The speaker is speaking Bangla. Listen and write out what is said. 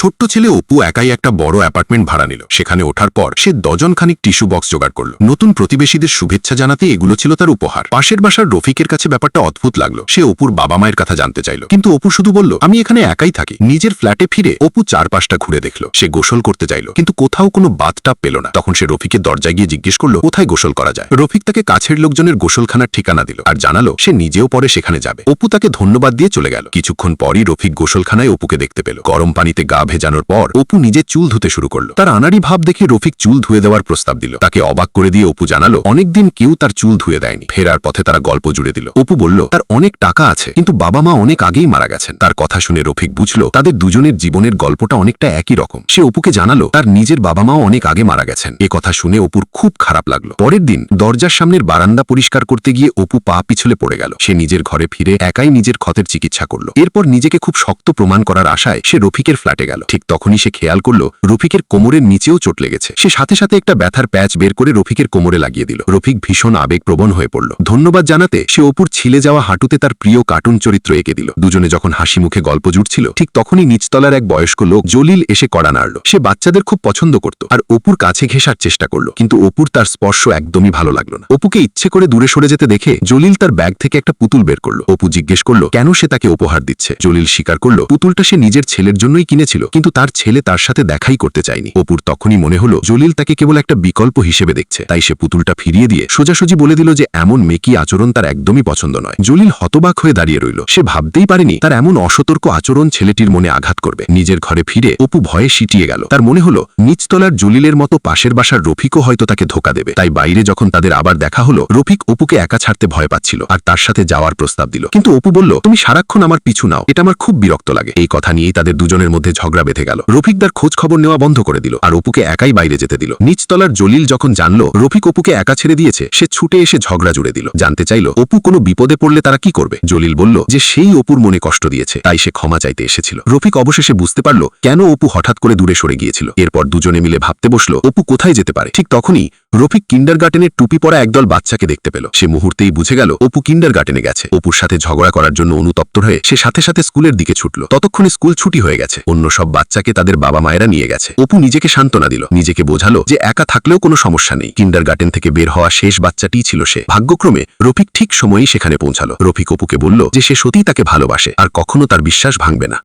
ছোট্ট ছেলে অপু একাই একটা বড় অ্যাপার্টমেন্ট ভাড়া নিল। সেখানে ওঠার পর সে ডজনখানিক টিস্যু বক্স জোগাড় করল। নতুন প্রতিবেশীদের শুভেচ্ছা জানাতে এগুলো ছিল তার উপহার। পাশের বাসার রফিকের কাছে ব্যাপারটা অদ্ভুত লাগলো। সে অপুর বাবা মায়ের কথা জানতে চাইল, কিন্তু অপু শুধু বলল, আমি এখানে একাই থাকি। নিজের ফ্ল্যাটে ফিরে অপু চারপাশটা ঘুরে দেখল। সে গোসল করতে চাইল, কিন্তু কোথাও কোনো বাথটাব পেল না। তখন সে রফিকের দরজায় গিয়ে জিজ্ঞেস করলো কোথায় গোসল করা যায়। রফিক তাকে কাছের লোকজনের গোসলখানার ঠিকানা দিল আর জানালো সে নিজেও পরে সেখানে যাবে। অপু তাকে ধন্যবাদ দিয়ে চলে গেল। কিছুক্ষণ পরই রফিক গোসলখানায় অপুকে দেখতে পেল। গরম পানিতে গা ভেজানোর পর অপু নিজে চুল ধুতে শুরু করলো। তার আনাড়ি ভাব দেখে রফিক চুল ধুয়ে দেওয়ার প্রস্তাব দিল। তাকে অবাক করে দিয়ে অপু জানালো অনেকদিন কেউ তার চুল ধুয়ে দেয়নি। ফেরার পথে তারা গল্প জুড়ে দিল। অপু বলল তার অনেক টাকা আছে, কিন্তু বাবা মা অনেক আগেই মারা গেছেন। তার কথা শুনে রফিক বুঝল তাদের দুজনের জীবনের গল্পটা অনেকটা একই রকম। সে অপুকে জানালো তার নিজের বাবা মাও অনেক আগে মারা গেছেন। এ কথা শুনে অপুর খুব খারাপ লাগলো। পরের দিন দরজার সামনের বারান্দা পরিষ্কার করতে গিয়ে অপু পা পিছলে পড়ে গেল। সে নিজের ঘরে ফিরে একাই নিজের ক্ষতের চিকিৎসা করলো। এরপর নিজেকে খুব শক্ত প্রমাণ করার আশায় সে রফিকের ফ্ল্যাটে গেল। ঠিক তখনই সে খেয়াল করলো রফিকের কোমরের নিচেও চোট লেগেছে। সে সাথে সাথে একটা ব্যথার প্যাচ বের করে রফিকের কোমরে লাগিয়ে দিল। রফিক ভীষণ আবেগপ্রবণ হয়ে পড়ল। ধন্যবাদ জানাতে সে অপুর ছিলে যাওয়া হাঁটুতে তার প্রিয় কার্টুন চরিত্র এঁকে দিল। দুজনে যখন হাসি মুখে গল্প জুড়ছিল, ঠিক তখনই নিচতলার এক বয়স্ক লোক জলিল এসে কড়া নাড়ল। সে বাচ্চাদের খুব পছন্দ করত আর অপুর কাছে ঘেঁষার চেষ্টা করলো, কিন্তু অপুর তার স্পর্শ একদমই ভালো লাগলো না। অপুকে ইচ্ছে করে দূরে সরে যেতে দেখে জলিল তার ব্যাগ থেকে একটা পুতুল বের করলো। অপু জিজ্ঞেস করলো কেন সে তাকে উপহার দিচ্ছে। জলিল স্বীকার করলো পুতুলটা সে নিজের ছেলের জন্যই কিনেছিল, কিন্তু তার ছেলে তার সাথে দেখাই করতে চায়নি। অপুর তখনই মনে হলো জলিল তাকে কেবল একটা বিকল্প হিসেবে দেখছে। তাই সে পুতুলটা ফিরিয়ে দিয়ে সোজাসুজি বলে দিল যে এমন মেকি আচরণ তার একদমই পছন্দ নয়। জলিল হতবাক হয়ে দাঁড়িয়ে রইল। সে ভাবতেই পারেনি তার এমন অসতর্ক আচরণ ছেলেটির মনে আঘাত করবে। নিজের ঘরে ফিরে অপু ভয়ে সিটিয়ে গেল। তার মনে হলো নিচতলার জলিলের মতো পাশের বাসার রফিকও হয়তো তাকে ধোকা দেবে। তাই বাইরে যখন তাদের আবার দেখা হলো, রফিক অপুকে একা ছাড়তে ভয় পাচ্ছিল আর তার সাথে যাওয়ার প্রস্তাব দিল। কিন্তু অপু বলল তুমি সারাক্ষণ আমার পিছু নাও, এটা আমার খুব বিরক্ত লাগে। এই কথা নিয়েই তাদের দুজনের মধ্যে ঝগড়া বেঁধে গেল। রফিক তার খোঁজ খবর নেওয়া বন্ধ করে দিল আর অপুকে একাই বাইরে যেতে দিল। নিচতলার জলিল যখন জানলো রফিক অপুকে একা ছেড়ে দিয়েছে, সে ছুটে এসে ঝগড়া জুড়ে দিল। জানতে চাইল অপু কোনো বিপদে পড়লে তারা কি করবে। জলিল বলল যে সেই অপুর মনে কষ্ট দিয়েছে, তাই সে ক্ষমা চাইতে এসেছিল। রফিক অবশেষে বুঝতে পারল কেন অপু হঠাৎ করে দূরে সরে গিয়েছিল। এরপর দুজনে মিলে ভাবতে বসলো অপু কোথায় যেতে পারে। ঠিক তখনই রফিক কিন্ডারগার্টেনের টুপি পরা একদল বাচ্চাকে দেখতে পেল। সে মুহূর্তেই বুঝে গেল অপু কিন্ডারগার্টেনে গেছে। অপুর সাথে ঝগড়া করার জন্য অনুতপ্ত হয়ে সে সাথে সাথে স্কুলের দিকে ছুটল। ততক্ষণে স্কুল ছুটি হয়ে গেছে। অন্য সব বাচ্চাকে তাদের বাবা মায়েরা নিয়ে গেছে। অপু নিজেকে সান্ত্বনা দিল, নিজেকে বোঝালো যে একা থাকলেও কোনো সমস্যা নেই। কিন্ডারগার্টেন থেকে বের হওয়া শেষ বাচ্চাটিই ছিল সে। ভাগ্যক্রমে রফিক ঠিক সময়েই সেখানে পৌঁছালো। রফিক অপুকে বলল যে সে সত্যিই তাকে ভালোবাসে আর কখনো তার বিশ্বাস ভাঙবে না।